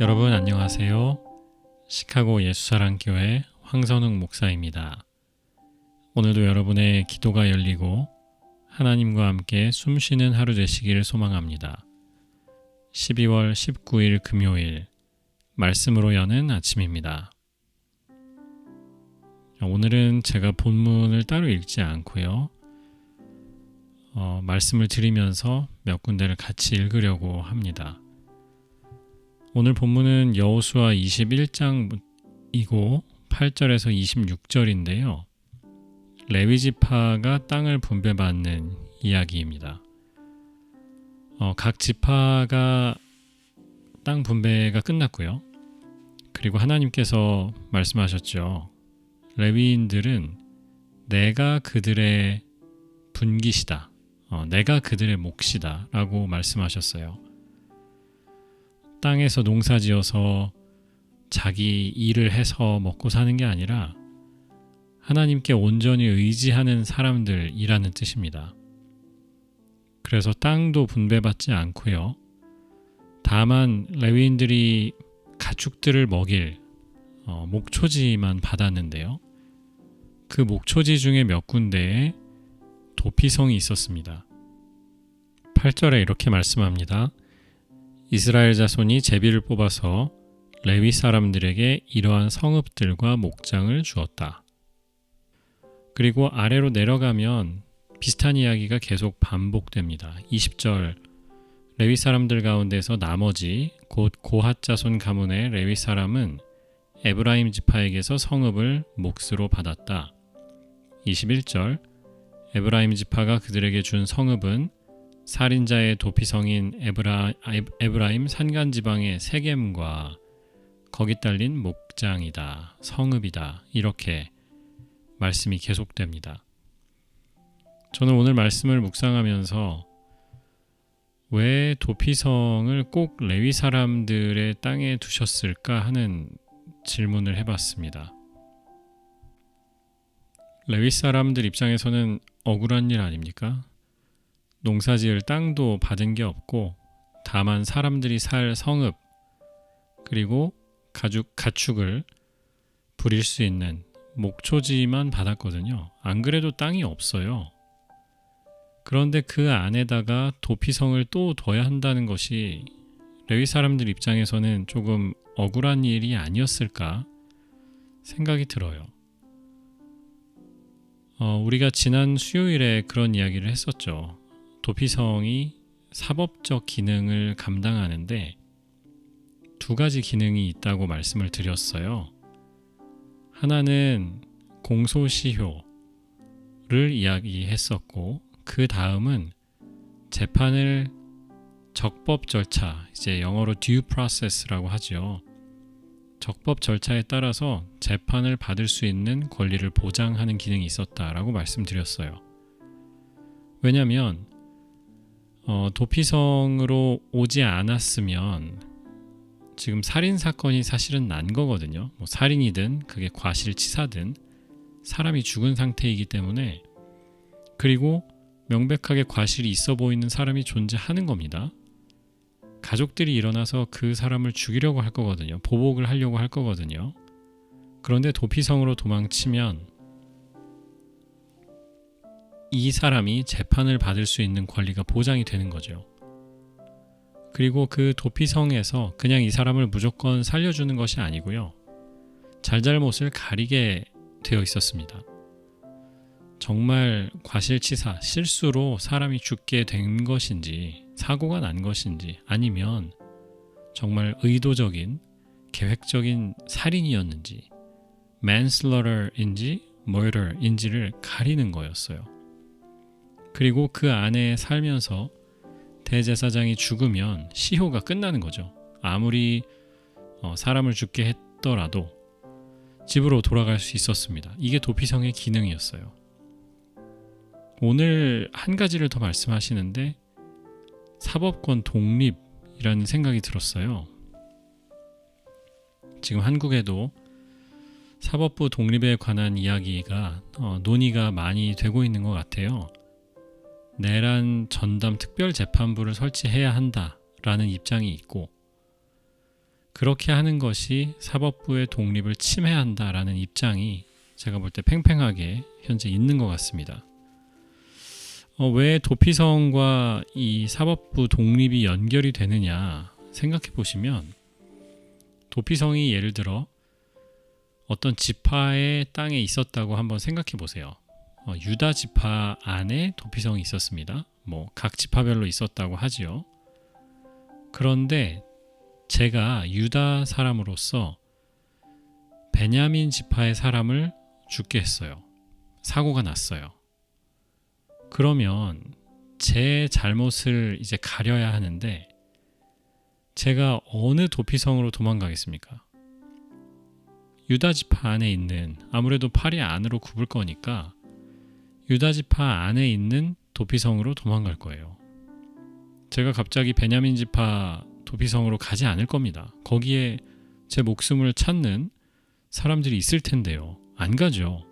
여러분 안녕하세요. 시카고 예수사랑교회 황선웅 목사입니다. 오늘도 여러분의 기도가 열리고 하나님과 함께 숨쉬는 하루 되시기를 소망합니다. 12월 19일 금요일 말씀으로 여는 아침입니다. 오늘은 제가 본문을 따로 읽지 않고요. 말씀을 드리면서 몇 군데를 같이 읽으려고 합니다. 오늘 본문은 여호수아 21장이고 8절에서 26절인데요. 레위 지파가 땅을 분배받는 이야기입니다. 각 지파가 땅 분배가 끝났고요. 그리고 하나님께서 말씀하셨죠. 레위인들은 내가 그들의 분깃이다. 내가 그들의 몫이다 라고 말씀하셨어요. 땅에서 농사지어서 자기 일을 해서 먹고 사는 게 아니라 하나님께 온전히 의지하는 사람들이라는 뜻입니다. 그래서 땅도 분배받지 않고요. 다만 레위인들이 가축들을 먹일 목초지만 받았는데요. 그 목초지 중에 몇 군데에 도피성이 있었습니다. 8절에 이렇게 말씀합니다. 이스라엘 자손이 제비를 뽑아서 레위 사람들에게 이러한 성읍들과 목장을 주었다. 그리고 아래로 내려가면 비슷한 이야기가 계속 반복됩니다. 20절 레위 사람들 가운데서 나머지 곧 고핫 자손 가문의 레위 사람은 에브라임 지파에게서 성읍을 몫으로 받았다. 21절 에브라임 지파가 그들에게 준 성읍은 살인자의 도피성인 에브라임 산간지방의 세겜과 거기 딸린 목장이다, 성읍이다 이렇게 말씀이 계속됩니다. 저는 오늘 말씀을 묵상하면서 왜 도피성을 꼭 레위 사람들의 땅에 두셨을까 하는 질문을 해봤습니다. 레위 사람들 입장에서는 억울한 일 아닙니까? 농사지을 땅도 받은 게 없고 다만 사람들이 살 성읍 그리고 가축을 부릴 수 있는 목초지만 받았거든요. 안 그래도 땅이 없어요. 그런데 그 안에다가 도피성을 또 둬야 한다는 것이 레위 사람들 입장에서는 조금 억울한 일이 아니었을까 생각이 들어요. 우리가 지난 수요일에 그런 이야기를 했었죠. 도피성이 사법적 기능을 감당하는데 두 가지 기능이 있다고 말씀을 드렸어요. 하나는 공소시효를 이야기했었고 그 다음은 재판을 적법 절차, 이제 영어로 due process라고 하죠. 적법 절차에 따라서 재판을 받을 수 있는 권리를 보장하는 기능이 있었다라고 말씀드렸어요. 왜냐하면 도피성으로 오지 않았으면 지금 살인사건이 사실은 난 거거든요. 살인이든 그게 과실치사든 사람이 죽은 상태이기 때문에 그리고 명백하게 과실이 있어 보이는 사람이 존재하는 겁니다. 가족들이 일어나서 그 사람을 죽이려고 할 거거든요. 보복을 하려고 할 거거든요. 그런데 도피성으로 도망치면 이 사람이 재판을 받을 수 있는 권리가 보장이 되는 거죠. 그리고 그 도피성에서 그냥 이 사람을 무조건 살려주는 것이 아니고요. 잘잘못을 가리게 되어 있었습니다. 정말 과실치사, 실수로 사람이 죽게 된 것인지 사고가 난 것인지 아니면 정말 의도적인 계획적인 살인이었는지 manslaughter인지 murder인지를 가리는 거였어요. 그리고 그 안에 살면서 대제사장이 죽으면 시효가 끝나는 거죠. 아무리 사람을 죽게 했더라도 집으로 돌아갈 수 있었습니다. 이게 도피성의 기능이었어요. 오늘 한 가지를 더 말씀하시는데 사법권 독립이라는 생각이 들었어요. 지금 한국에도 사법부 독립에 관한 이야기가 논의가 많이 되고 있는 것 같아요. 내란 전담 특별재판부를 설치해야 한다라는 입장이 있고 그렇게 하는 것이 사법부의 독립을 침해한다라는 입장이 제가 볼 때 팽팽하게 현재 있는 것 같습니다. 왜 도피성과 이 사법부 독립이 연결이 되느냐 생각해 보시면, 도피성이 예를 들어 어떤 지파의 땅에 있었다고 한번 생각해 보세요. 유다 지파 안에 도피성이 있었습니다. 각 지파별로 있었다고 하지요. 그런데 제가 유다 사람으로서 베냐민 지파의 사람을 죽게 했어요. 사고가 났어요. 그러면 제 잘못을 이제 가려야 하는데, 제가 어느 도피성으로 도망가겠습니까? 유다 지파 안에 있는, 아무래도 팔이 안으로 굽을 거니까 유다 지파 안에 있는 도피성으로 도망갈 거예요. 제가 갑자기 베냐민 지파 도피성으로 가지 않을 겁니다. 거기에 제 목숨을 찾는 사람들이 있을 텐데요. 안 가죠.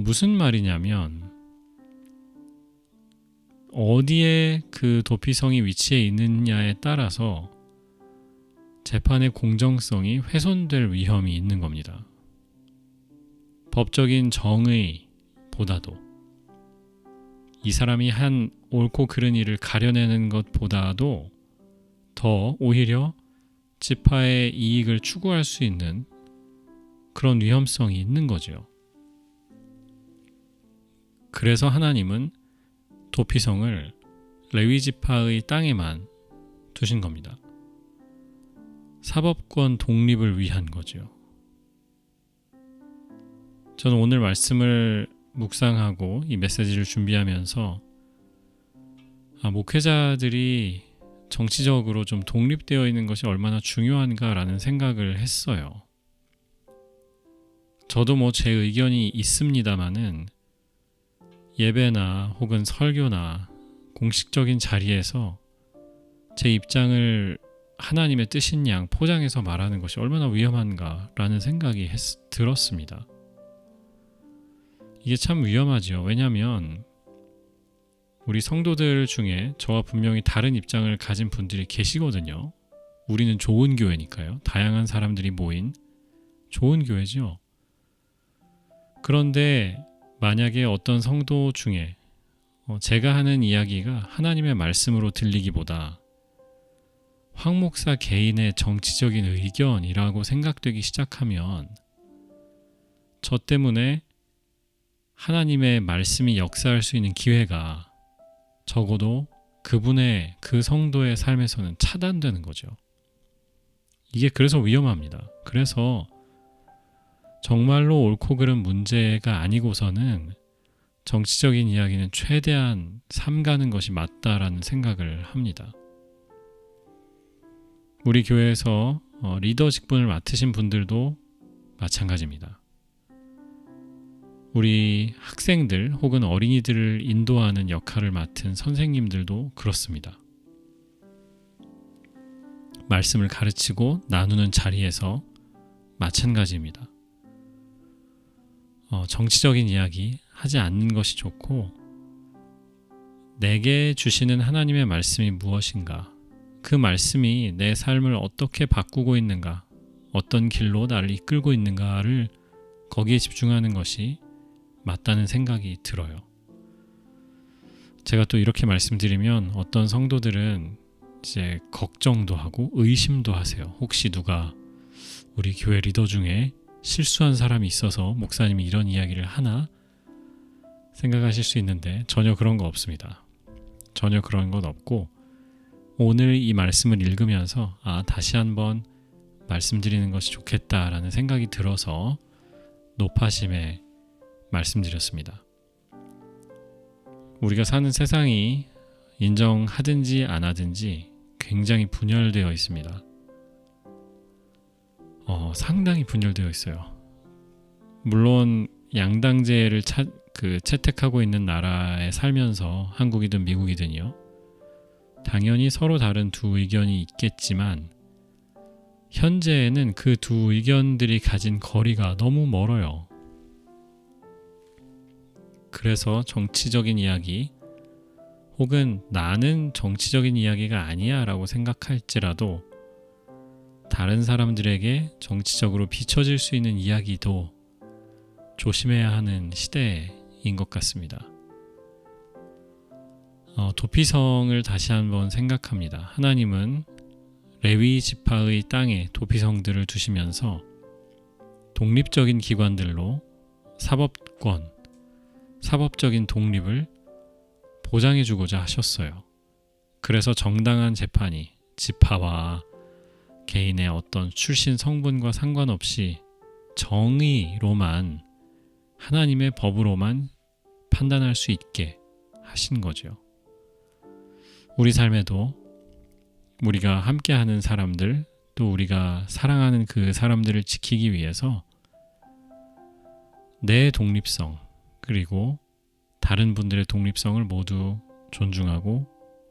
무슨 말이냐면, 어디에 그 도피성이 위치해 있느냐에 따라서 재판의 공정성이 훼손될 위험이 있는 겁니다. 법적인 정의보다도, 이 사람이 한 옳고 그른 일을 가려내는 것보다도 더 오히려 지파의 이익을 추구할 수 있는 그런 위험성이 있는 거죠. 그래서 하나님은 도피성을 레위 지파의 땅에만 두신 겁니다. 사법권 독립을 위한 거죠. 저는 오늘 말씀을 묵상하고 이 메시지를 준비하면서 목회자들이 정치적으로 좀 독립되어 있는 것이 얼마나 중요한가라는 생각을 했어요. 저도 제 의견이 있습니다마는 예배나 혹은 설교나 공식적인 자리에서 제 입장을 하나님의 뜻인 양 포장해서 말하는 것이 얼마나 위험한가라는 생각이 들었습니다. 이게 참 위험하죠. 왜냐하면 우리 성도들 중에 저와 분명히 다른 입장을 가진 분들이 계시거든요. 우리는 좋은 교회니까요. 다양한 사람들이 모인 좋은 교회죠. 그런데 만약에 어떤 성도 중에 제가 하는 이야기가 하나님의 말씀으로 들리기보다 황 목사 개인의 정치적인 의견이라고 생각되기 시작하면, 저 때문에 하나님의 말씀이 역사할 수 있는 기회가 적어도 그분의, 그 성도의 삶에서는 차단되는 거죠. 이게 그래서 위험합니다. 그래서 정말로 옳고 그른 문제가 아니고서는 정치적인 이야기는 최대한 삼가는 것이 맞다라는 생각을 합니다. 우리 교회에서 리더 직분을 맡으신 분들도 마찬가지입니다. 우리 학생들 혹은 어린이들을 인도하는 역할을 맡은 선생님들도 그렇습니다. 말씀을 가르치고 나누는 자리에서 마찬가지입니다. 정치적인 이야기 하지 않는 것이 좋고, 내게 주시는 하나님의 말씀이 무엇인가, 그 말씀이 내 삶을 어떻게 바꾸고 있는가, 어떤 길로 나를 이끌고 있는가를 거기에 집중하는 것이 맞다는 생각이 들어요. 제가 또 이렇게 말씀드리면 어떤 성도들은 이제 걱정도 하고 의심도 하세요. 혹시 누가 우리 교회 리더 중에 실수한 사람이 있어서 목사님이 이런 이야기를 하나 생각하실 수 있는데, 전혀 그런 거 없습니다. 전혀 그런 건 없고, 오늘 이 말씀을 읽으면서 다시 한번 말씀드리는 것이 좋겠다라는 생각이 들어서 높아심에 말씀드렸습니다. 우리가 사는 세상이 인정하든지 안 하든지 굉장히 분열되어 있습니다. 상당히 분열되어 있어요. 물론 양당제를 채택하고 있는 나라에 살면서, 한국이든 미국이든요, 당연히 서로 다른 두 의견이 있겠지만 현재에는 그 두 의견들이 가진 거리가 너무 멀어요. 그래서 정치적인 이야기, 혹은 나는 정치적인 이야기가 아니야 라고 생각할지라도 다른 사람들에게 정치적으로 비춰질 수 있는 이야기도 조심해야 하는 시대인 것 같습니다. 도피성을 다시 한번 생각합니다. 하나님은 레위 지파의 땅에 도피성들을 두시면서 독립적인 기관들로 사법권, 사법적인 독립을 보장해주고자 하셨어요. 그래서 정당한 재판이 지파와 개인의 어떤 출신 성분과 상관없이 정의로만, 하나님의 법으로만 판단할 수 있게 하신 거죠. 우리 삶에도 우리가 함께하는 사람들, 또 우리가 사랑하는 그 사람들을 지키기 위해서 내 독립성, 그리고 다른 분들의 독립성을 모두 존중하고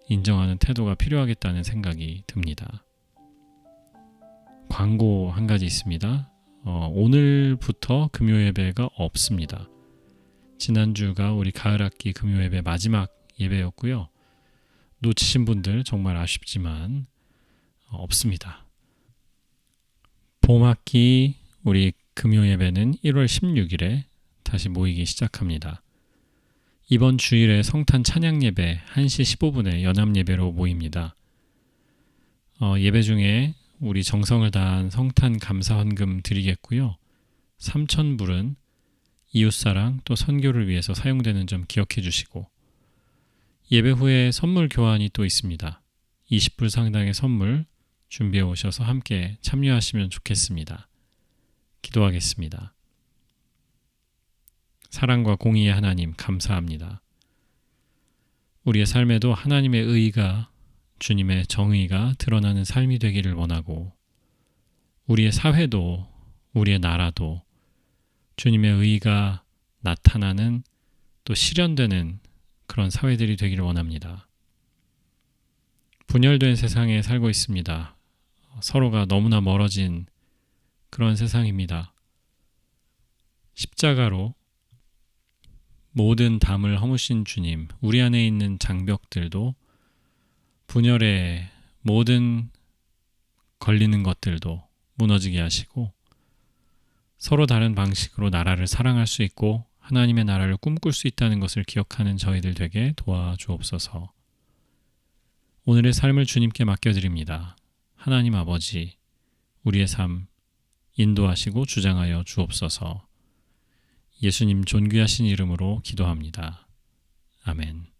인정하는 태도가 필요하겠다는 생각이 듭니다. 광고 한 가지 있습니다. 오늘부터 금요 예배가 없습니다. 지난주가 우리 가을 학기 금요 예배 마지막 예배였고요. 놓치신 분들 정말 아쉽지만 없습니다. 봄 학기 우리 금요 예배는 1월 16일에 다시 모이기 시작합니다. 이번 주일에 성탄 찬양 예배 1시 15분에 연합 예배로 모입니다. 예배 중에 우리 정성을 다한 성탄 감사 헌금 드리겠고요. 3,000불은 이웃사랑 또 선교를 위해서 사용되는 점 기억해 주시고, 예배 후에 선물 교환이 또 있습니다. 20불 상당의 선물 준비해 오셔서 함께 참여하시면 좋겠습니다. 기도하겠습니다. 사랑과 공의의 하나님 감사합니다. 우리의 삶에도 하나님의 의가, 주님의 정의가 드러나는 삶이 되기를 원하고, 우리의 사회도 우리의 나라도 주님의 의가 나타나는 또 실현되는 그런 사회들이 되기를 원합니다. 분열된 세상에 살고 있습니다. 서로가 너무나 멀어진 그런 세상입니다. 십자가로 모든 담을 허무신 주님, 우리 안에 있는 장벽들도, 분열의 모든 걸리는 것들도 무너지게 하시고, 서로 다른 방식으로 나라를 사랑할 수 있고 하나님의 나라를 꿈꿀 수 있다는 것을 기억하는 저희들 되게 도와주옵소서. 오늘의 삶을 주님께 맡겨드립니다. 하나님 아버지, 우리의 삶 인도하시고 주장하여 주옵소서. 예수님 존귀하신 이름으로 기도합니다. 아멘.